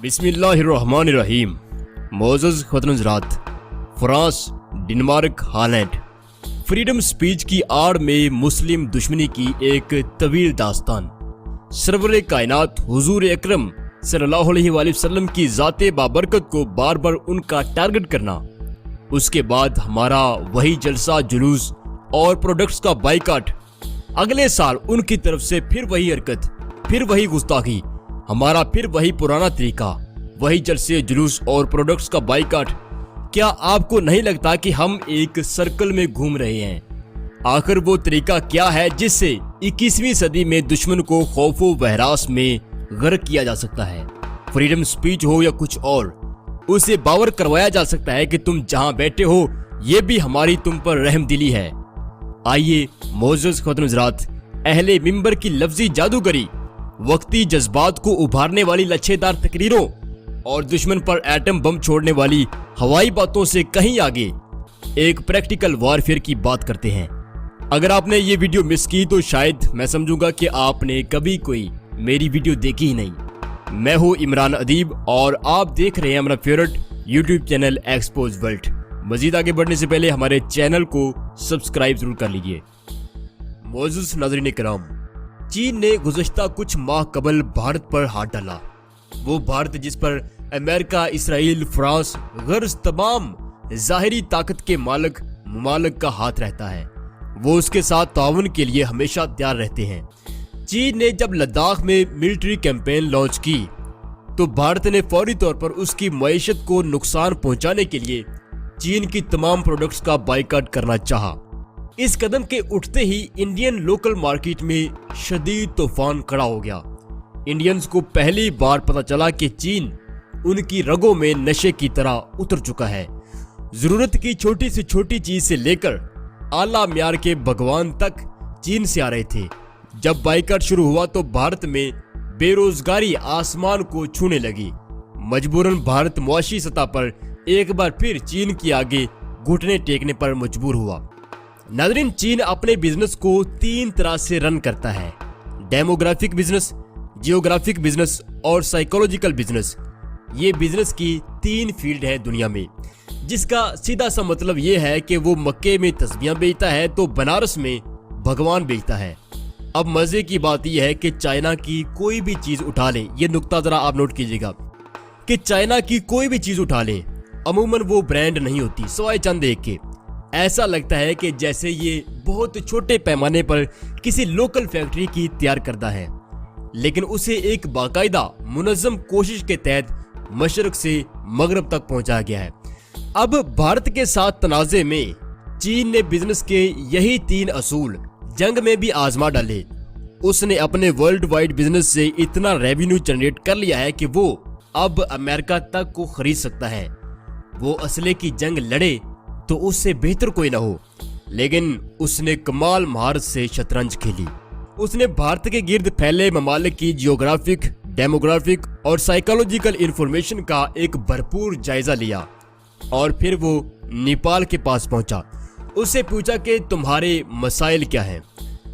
बिस्मिल्लाहिर्रहमानिर्रहीम। मोअज़्ज़ज़ ख़ुद-ए-हज़रात, France, Denmark, Holland. Freedom speech की आड़ में मुस्लिम दुश्मनी की एक तवील दास्तान। सरवरे कायनात हुजूर अकरम सल्लल्लाहु अलैहि वसल्लम की ज़ाते बाबरकत को बार बार उनका टारगेट करना, उसके बाद हमारा वही जलसा जुलूस और प्रोडक्ट्स का बाइकाट, अगले साल उनकी तरफ से फिर वही हरकत, फिर वही गुस्ताखी, हमारा फिर वही पुराना तरीका, वही जलसे जुलूस और प्रोडक्ट्स का बाइकाट। क्या आपको नहीं लगता कि हम एक सर्कल में घूम रहे हैं? आखिर वो तरीका क्या है जिससे 21वीं सदी में दुश्मन को खौफो बहरास में गर्क किया जा सकता है? फ्रीडम स्पीच हो या कुछ और, उसे बावर करवाया जा सकता है कि तुम जहां बैठे हो ये भी हमारी तुम पर रहमदिली है। आइए मोअज़्ज़ज़ ख़ुद-ए-हज़रात, अहले मिंबर की लफ्जी जादूगरी, वक्ती जज्बात को उभारने वाली लच्छेदार तकरीरों और दुश्मन पर एटम बम छोड़ने वाली हवाई बातों से कहीं आगे एक प्रैक्टिकल वॉरफेयर की बात करते हैं। अगर आपने ये वीडियो मिस की तो शायद मैं समझूंगा कि आपने कभी कोई मेरी वीडियो देखी ही नहीं। मैं हूँ इमरान अदीब और आप देख रहे हैं हमारा favourite YouTube channel Expose World. मजीद आगे बढ़ने से पहले हमारे चैनल को सब्सक्राइब जरूर कर लीजिए। मोअज़्ज़ज़ नाज़रीन किराम, चीन ने गुज़श्ता कुछ माह कबल भारत पर हाथ डाला। वो भारत जिस पर अमेरिका, इसराइल, फ्रांस, गर्ज तमाम ज़ाहिरी ताकत के मालिक का हाथ रहता है, वो उसके साथ ताउन के लिए हमेशा तैयार रहते हैं। चीन ने जब लद्दाख में मिलिट्री कैंपेन लॉन्च की तो भारत ने फौरी तौर पर उसकी मईशत को नुकसान पहुंचाने के लिए चीन की तमाम प्रोडक्ट्स का बाइकाट करना चाहा। इस कदम के उठते ही इंडियन लोकल मार्केट में शदीद तूफान खड़ा हो गया। इंडियंस को पहली बार पता चला कि चीन उनकी रगों में नशे की तरह उतर चुका है। जरूरत की छोटी से छोटी चीज से लेकर आला म्यार के भगवान तक चीन से आ रहे थे। जब बाइकाट शुरू हुआ तो भारत में बेरोजगारी आसमान को छूने लगी। मजबूरन भारत मुआशी सतह पर एक बार फिर चीन के आगे घुटने टेकने पर मजबूर हुआ। नाज़रीन, चीन अपने बिजनेस को 3 तरह से रन करता है: डेमोग्राफिक बिजनेस, जियोग्राफिक बिजनेस और साइकोलॉजिकल बिजनेस। ये बिजनेस की 3 फील्ड है दुनिया में, जिसका सीधा सा मतलब ये है कि वो मक्के में तस्बीहां बेचता है तो बनारस में भगवान बेचता है। अब मजे की बात यह है कि चाइना की कोई भी चीज उठा लें, ये नुक्ता जरा आप नोट कीजिएगा कि चाइना की कोई भी चीज उठा लें, अमूमन वो ब्रांड नहीं होती, सवाए चंद एक के। ऐसा लगता है कि जैसे ये बहुत छोटे पैमाने पर किसी लोकल फैक्ट्री की तैयार करता है, लेकिन उसे एक बाकायदा मुनज़्ज़म कोशिश के तहत मशरक से मगरब तक पहुंचाया गया है। अब भारत के साथ तनाज़े में चीन ने बिजनेस के यही 3 असूल जंग में भी आजमा डाले। उसने अपने वर्ल्ड वाइड बिजनेस से इतना रेवेन्यू जनरेट कर लिया है कि वो अब अमेरिका तक को खरीद सकता है। वो असले की जंग लड़े तो उससे बेहतर कोई ना हो, लेकिन उसने कमाल महारत से शतरंज खेली। उसने भारत के गिर्द फैले ममालिक की जियोग्राफिक, डेमोग्राफिक और साइकोलॉजिकल इंफॉर्मेशन का एक भरपूर जायजा लिया और फिर वो नेपाल के पास पहुंचा। उससे पूछा कि तुम्हारे मसाइल क्या हैं?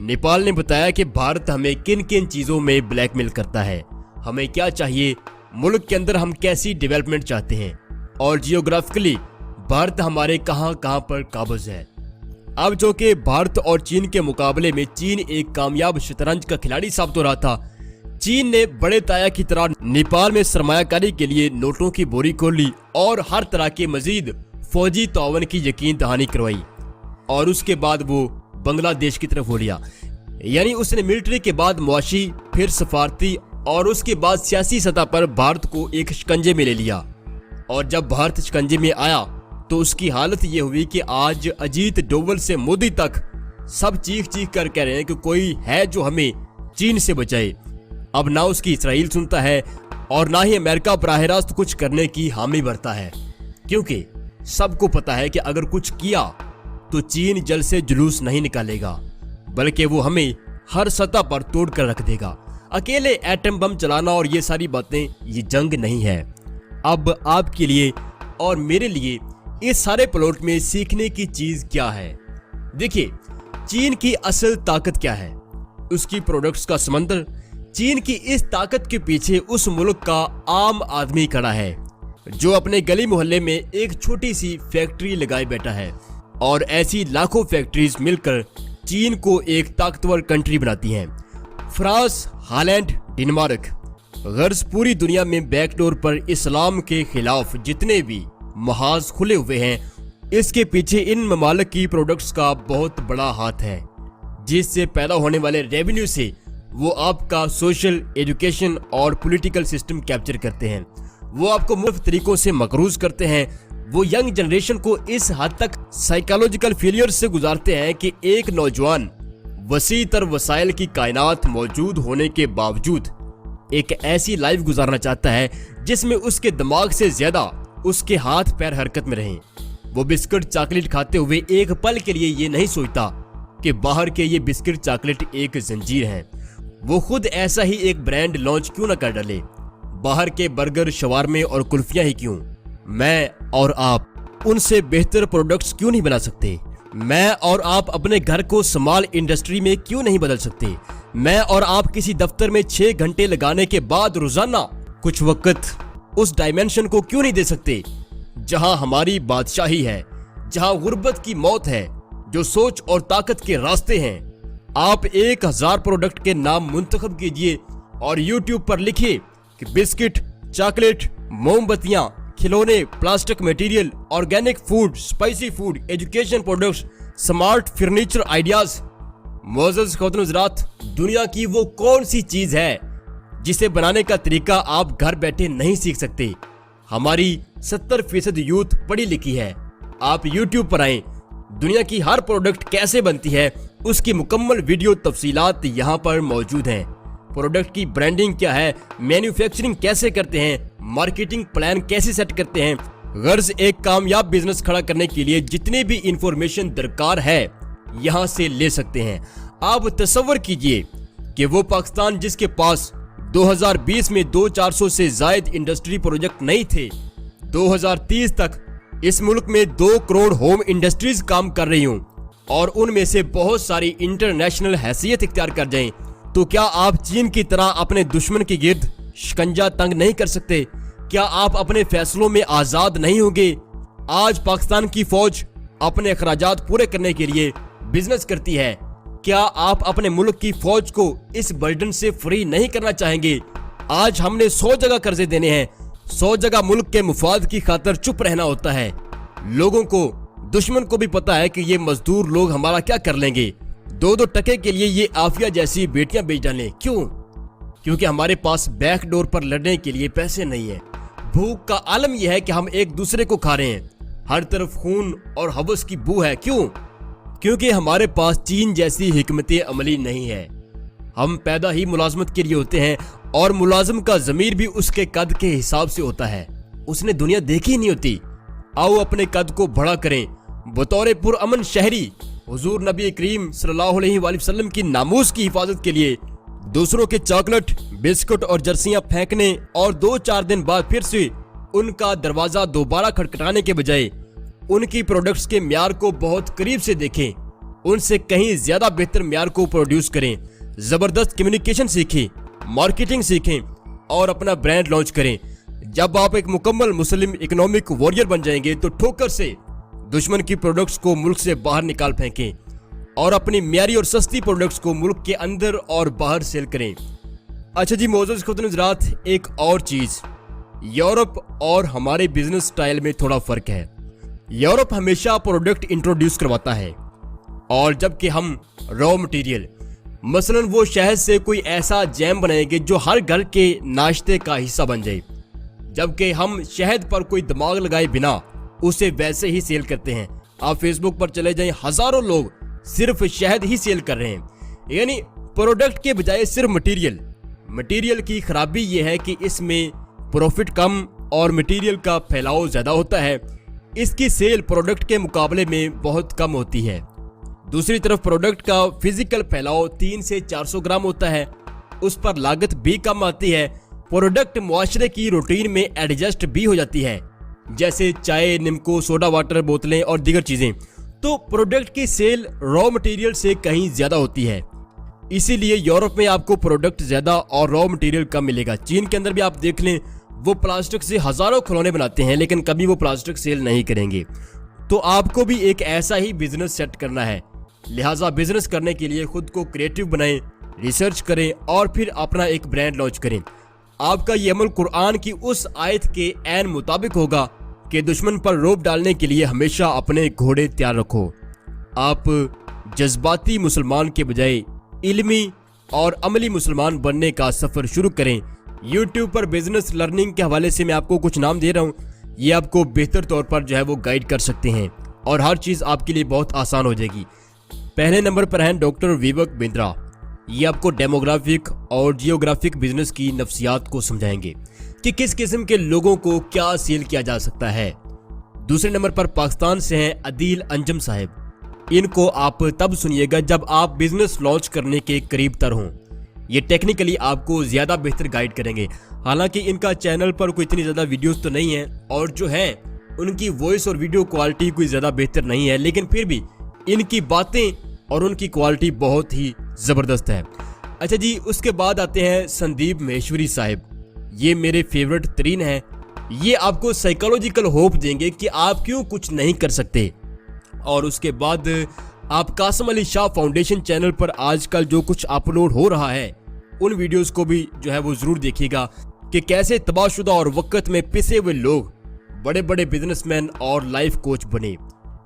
नेपाल ने बताया कि भारत हमें किन किन चीजों में ब्लैकमेल करता है, हमें क्या चाहिए, मुल्क के अंदर हम कैसी डेवलपमेंट चाहते हैं और जियोग्राफिकली भारत हमारे कहां कहां पर काबिज है। अब जो कि भारत और चीन के मुकाबले में चीन एक कामयाब शतरंज का खिलाड़ी साबित हो रहा था, चीन ने बड़े ताया की तरह नेपाल में सरमायाकारी के लिए नोटों की बोरी खोल ली और हर तरह के मजीद फौजी तावन की यकीन दहानी करवाई और उसके बाद वो बांग्लादेश की तरफ हो लिया। यानी उसने मिलिट्री के बाद मुआशी, फिर सफारती और उसके बाद सियासी सतह पर भारत को एक शिकंजे में ले लिया। और जब भारत शिकंजे में आया तो उसकी हालत ये हुई कि आज अजीत डोवल से मोदी तक सब चीख चीख कर कह रहे हैं कि कोई है जो हमें चीन से बचाए। अब ना उसकी इसराइल सुनता है और ना ही अमेरिका बराह रास्त कुछ करने की हामी भरता है, क्योंकि सबको पता है कि अगर कुछ किया तो चीन जल से जुलूस नहीं निकालेगा, बल्कि वो हमें हर सतह पर तोड़ कर रख देगा। अकेले एटम बम चलाना और ये सारी बातें, ये जंग नहीं है। अब आपके लिए और मेरे लिए इस सारे प्लॉट में सीखने की चीज क्या है? देखिए, चीन की असल ताकत क्या है? उसकी प्रोडक्ट्स का समंदर, चीन की इस ताकत के पीछे उस मुल्क का आम आदमी खड़ा है जो अपने गली मोहल्ले में एक छोटी सी फैक्ट्री लगाए बैठा है, और ऐसी लाखों फैक्ट्रीज मिलकर चीन को एक ताकतवर कंट्री बनाती हैं। फ्रांस, हॉलैंड, डेनमार्क गर्ज पूरी दुनिया में बैकडोर पर इस्लाम के खिलाफ जितने भी महाज खुले हुए हैं, इसके पीछे इन ममालिक की प्रोडक्ट्स का बहुत बड़ा हाथ है, जिससे पैदा होने वाले रेवेन्यू से वो आपका सोशल, एजुकेशन और पॉलिटिकल सिस्टम कैप्चर करते हैं। वो आपको मुफ्त तरीकों से मकरूज करते हैं। वो यंग जनरेशन को इस हद तक साइकोलॉजिकल फेलियर से गुजारते हैं कि एक नौजवान वसी तर वसाइल की कायनात मौजूद होने के बावजूद एक ऐसी लाइफ गुजारना चाहता है जिसमें उसके दिमाग से ज्यादा उसके हाथ पैर हरकत में रहें। वो बिस्किट चॉकलेट खाते हुए एक पल के लिए ये नहीं सोचता कि बाहर के ये बिस्किट चॉकलेट एक जंजीर है। वो खुद ऐसा ही एक ब्रांड लॉन्च क्यों न कर डाले। बाहर के बर्गर, शवारमे और कुल्फियां ही क्यों, मैं और आप उनसे बेहतर प्रोडक्ट्स क्यों नहीं बना सकते। मैं और आप अपने घर को स्मॉल इंडस्ट्री में क्यों नहीं बदल सकते। मैं और आप किसी दफ्तर में 6 घंटे लगाने के बाद रोजाना कुछ वक्त उस डायमेंशन को क्यों नहीं दे सकते जहां हमारी बादशाही है, जहां गुर्बत की मौत है, जो सोच और ताकत के रास्ते हैं। आप 1000 प्रोडक्ट के नाम मुंतखब कीजिए और YouTube पर लिखिए कि बिस्किट, चॉकलेट, मोमबत्तियां, खिलौने, plastic material, organic food, spicy food, education products, smart furniture ideas. मोअज़्ज़ज़ ख़वातीन हज़रात, दुनिया की वो कौन सी चीज है जिसे बनाने का तरीका आप घर बैठे नहीं सीख सकते। हमारी 70% यूथ पढ़ी लिखी है। आप YouTube पर आएं, दुनिया की हर प्रोडक्ट कैसे बनती है उसकी मुकम्मल वीडियो तफसीलात यहाँ पर मौजूद हैं। प्रोडक्ट की ब्रांडिंग क्या है, मैन्युफैक्चरिंग कैसे करते हैं, मार्केटिंग प्लान कैसे सेट करते हैं। गर्ज एक कामयाब बिजनेस खड़ा करने के लिए जितनी भी इंफॉर्मेशन दरकार है यहाँ से ले सकते हैं। आप तसव्वुर कीजिए कि वो पाकिस्तान जिसके पास 2020 में 200-400 से जायद इंडस्ट्री प्रोजेक्ट नहीं थे, 2030 तक इस मुल्क में 2 करोड़ होम इंडस्ट्रीज काम कर रही हूँ और उनमें से बहुत सारी इंटरनेशनल हैसियत इख्तियार कर जाएं, तो क्या आप चीन की तरह अपने दुश्मन के गिर्द शिकंजा तंग नहीं कर सकते? क्या आप अपने फैसलों में आजाद नहीं होंगे? आज पाकिस्तान की फौज अपने अखराजात पूरे करने के लिए बिजनेस करती है। क्या आप अपने मुल्क की फौज को इस बर्डन से फ्री नहीं करना चाहेंगे? आज हमने 100 जगह कर्जे देने हैं, 100 जगह मुल्क के मुफाद की खातर चुप रहना होता है। लोगों को, दुश्मन को भी पता है कि ये मजदूर लोग हमारा क्या कर लेंगे। 2-2 टके के लिए ये आफिया जैसी बेटियां बेच डालें। क्यों? क्योंकि हमारे पास बैकडोर पर लड़ने के लिए पैसे नहीं है। भूख का आलम यह है कि हम एक दूसरे को खा रहे हैं। हर तरफ खून और हवस की बू है। क्यों? क्योंकि हमारे पास चीन जैसी हिकमत अमली नहीं है। हम पैदा ही मुलाजमत के लिए होते हैं और मुलाजिम का ज़मीर भी उसके कद के हिसाब से होता है। उसने दुनिया देखी नहीं होती। आओ अपने कद को बड़ा करें। बतौर पुरअमन शहरी हुजूर नबी करीम सल्लल्लाहु अलैहि वसल्लम की नामूस की हिफाजत के लिए दूसरों के चॉकलेट, बिस्कुट और जर्सियां फेंकने और 2-4 दिन बाद फिर से उनका दरवाजा दोबारा खटखटाने के बजाय उनकी प्रोडक्ट्स के म्यार को बहुत करीब से देखें, उनसे कहीं ज्यादा बेहतर म्यार को प्रोड्यूस करें, जबरदस्त कम्युनिकेशन सीखें, मार्केटिंग सीखें और अपना ब्रांड लॉन्च करें। जब आप एक मुकम्मल मुस्लिम इकोनॉमिक वॉरियर बन जाएंगे तो ठोकर से दुश्मन की प्रोडक्ट्स को मुल्क से बाहर निकाल फेंकें और अपनी म्यारी और सस्ती प्रोडक्ट्स को मुल्क के अंदर और बाहर सेल करें। अच्छा जी मोअज़्ज़ज़ ख़वातीन हज़रात, एक और चीज, यूरोप और हमारे बिजनेस स्टाइल में थोड़ा फर्क है। यूरोप हमेशा प्रोडक्ट इंट्रोड्यूस करवाता है और जबकि हम रॉ मटेरियल, मसलन वो शहद से कोई ऐसा जैम बनाएंगे जो हर घर के नाश्ते का हिस्सा बन जाए, जबकि हम शहद पर कोई दिमाग लगाए बिना उसे वैसे ही सेल करते हैं। आप फेसबुक पर चले जाएं, हजारों लोग सिर्फ शहद ही सेल कर रहे हैं, यानी प्रोडक्ट के बजाय सिर्फ मटेरियल। मटेरियल की खराबी यह है कि इसमें प्रॉफिट कम और मटेरियल का फैलाव ज्यादा होता है। इसकी सेल प्रोडक्ट के मुकाबले में बहुत कम होती है। दूसरी तरफ प्रोडक्ट का फिजिकल फैलाव 300 से 400 ग्राम होता है, उस पर लागत भी कम आती है। प्रोडक्ट मुआशरे की रूटीन में एडजस्ट भी हो जाती है, जैसे चाय, निम्को, सोडा वाटर बोतलें और दीगर चीजें। तो प्रोडक्ट की सेल रॉ मटेरियल से कहीं ज्यादा होती है। इसीलिए यूरोप में आपको प्रोडक्ट ज्यादा और रॉ मटेरियल कम मिलेगा। चीन के अंदर भी आप देख लें, वो प्लास्टिक से हजारों खिलौने बनाते हैं लेकिन कभी वो प्लास्टिक सेल नहीं करेंगे। तो आपको भी एक ऐसा ही बिजनेस सेट करना है। लिहाजा बिजनेस करने के लिए खुद को क्रिएटिव बनाएं, रिसर्च करें और फिर अपना एक ब्रांड लॉन्च करें। आपका ये अमल कुरान की उस आयत के ऐन मुताबिक होगा कि दुश्मन पर रोब डालने के लिए हमेशा अपने घोड़े तैयार रखो। आप जज्बाती मुसलमान के बजाय इल्मी और अमली मुसलमान बनने का सफर शुरू करें। YouTube पर बिजनेस लर्निंग के हवाले से मैं आपको कुछ नाम दे रहा हूँ, ये आपको बेहतर तौर पर जो है वो गाइड कर सकते हैं और हर चीज़ आपके लिए बहुत आसान हो जाएगी। पहले नंबर पर हैं डॉक्टर विवेक बिंद्रा। ये आपको डेमोग्राफिक और जियोग्राफिक बिजनेस की नफ्सियात को समझाएंगे कि किस किस्म के लोगों को क्या सेल किया जा सकता है। दूसरे नंबर पर पाकिस्तान से हैं अदील अंजम साहब। इनको आप तब सुनिएगा जब आप बिजनेस लॉन्च करने के करीब तर हों। ये टेक्निकली आपको ज़्यादा बेहतर गाइड करेंगे। हालांकि इनका चैनल पर कोई इतनी ज़्यादा वीडियोस तो नहीं है और जो है उनकी वॉइस और वीडियो क्वालिटी कोई ज़्यादा बेहतर नहीं है, लेकिन फिर भी इनकी बातें और उनकी क्वालिटी बहुत ही ज़बरदस्त है। अच्छा जी, उसके बाद आते हैं संदीप महेश्वरी साहब। ये मेरे फेवरेट तरीन हैं। ये आपको साइकोलॉजिकल होप देंगे कि आप क्यों कुछ नहीं कर सकते। और उसके बाद आप कासिम अली शाह फाउंडेशन चैनल पर आजकल जो कुछ अपलोड हो रहा है उन वीडियोस को भी जो है वो ज़रूर देखिएगा कि कैसे तबाहशुदा और वक्त में पिसे हुए लोग बड़े बड़े बिजनेसमैन और लाइफ कोच बने।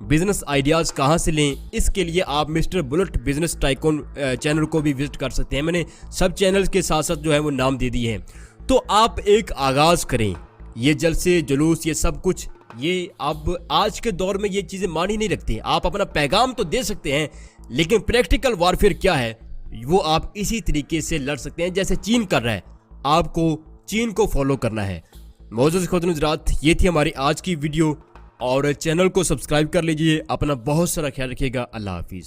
बिजनेस आइडियाज़ कहाँ से लें, इसके लिए आप mister bullet business tycoon channel को भी विजिट कर सकते हैं। मैंने सब चैनल्स के साथ साथ जो है वो नाम दे दिए हैं। तो आप एक आगाज़ करें। ये जलसे जुलूस ये सब कुछ ये अब आज के दौर में ये चीज़ें मान ही नहीं रखती। आप अपना पैगाम तो दे सकते हैं लेकिन प्रैक्टिकल वारफेयर क्या है वो आप इसी तरीके से लड़ सकते हैं जैसे चीन कर रहा है। आपको चीन को फॉलो करना है। मौजूद खुद ये थी हमारी आज की वीडियो और चैनल को सब्सक्राइब कर लीजिए। अपना बहुत सारा ख्याल रखिएगा। अल्लाह हाफिज़।